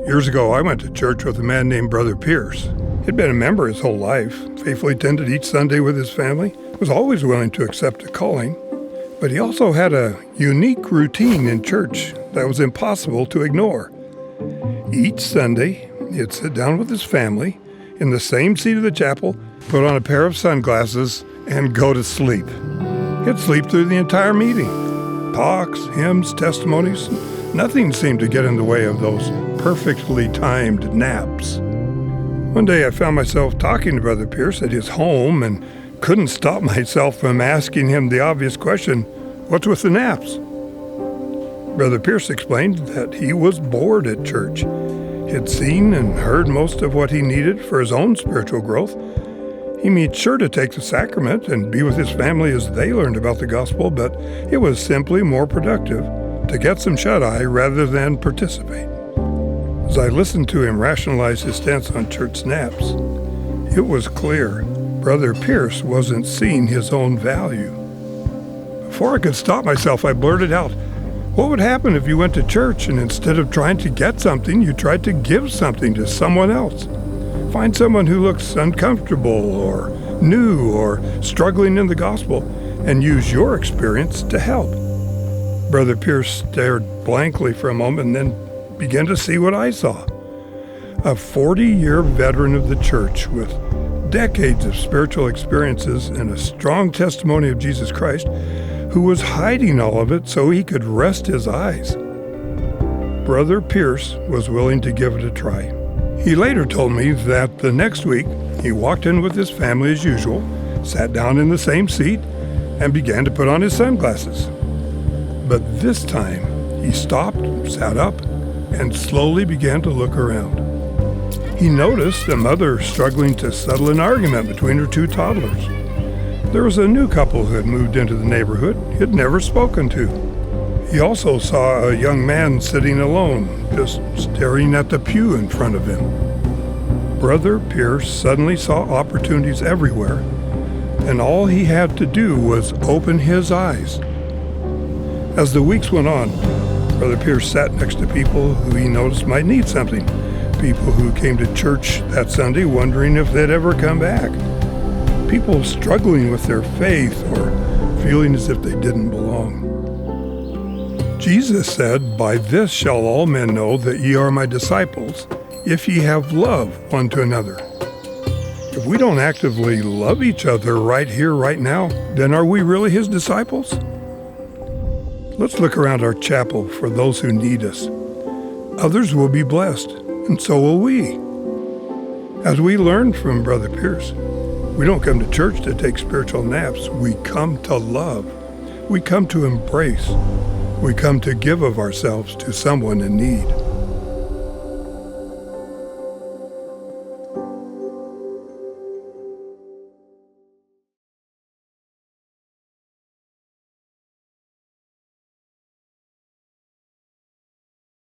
Years ago, I went to church with a man named Brother Pierce. He'd been a member his whole life, faithfully attended each Sunday with his family, was always willing to accept a calling. But he also had a unique routine in church that was impossible to ignore. Each Sunday, he'd sit down with his family in the same seat of the chapel, put on a pair of sunglasses, and go to sleep. He'd sleep through the entire meeting. Talks, hymns, testimonies, nothing seemed to get in the way of those perfectly timed naps. One day I found myself talking to Brother Pierce at his home and couldn't stop myself from asking him the obvious question, "What's with the naps?" Brother Pierce explained that he was bored at church. He'd seen and heard most of what he needed for his own spiritual growth. He made sure to take the sacrament and be with his family as they learned about the gospel, but it was simply more productive to get some shut-eye rather than participate. As I listened to him rationalize his stance on church naps, it was clear Brother Pierce wasn't seeing his own value. Before I could stop myself, I blurted out, "What would happen if you went to church and instead of trying to get something, you tried to give something to someone else? Find someone who looks uncomfortable or new or struggling in the gospel and use your experience to help." Brother Pierce stared blankly for a moment and then began to see what I saw. A 40-year veteran of the church with decades of spiritual experiences and a strong testimony of Jesus Christ, who was hiding all of it so he could rest his eyes. Brother Pierce was willing to give it a try. He later told me that the next week he walked in with his family as usual, sat down in the same seat, and began to put on his sunglasses. But this time he stopped, sat up, and slowly began to look around. He noticed a mother struggling to settle an argument between her two toddlers. There was a new couple who had moved into the neighborhood he had never spoken to. He also saw a young man sitting alone, just staring at the pew in front of him. Brother Pierce suddenly saw opportunities everywhere, and all he had to do was open his eyes. As the weeks went on, Brother Pierce sat next to people who he noticed might need something, people who came to church that Sunday wondering if they'd ever come back, people struggling with their faith or feeling as if they didn't belong. Jesus said, "By this shall all men know that ye are my disciples, if ye have love one to another." If we don't actively love each other right here, right now, then are we really his disciples? Let's look around our chapel for those who need us. Others will be blessed, and so will we. As we learned from Brother Pierce, we don't come to church to take spiritual naps. We come to love. We come to embrace. We come to give of ourselves to someone in need.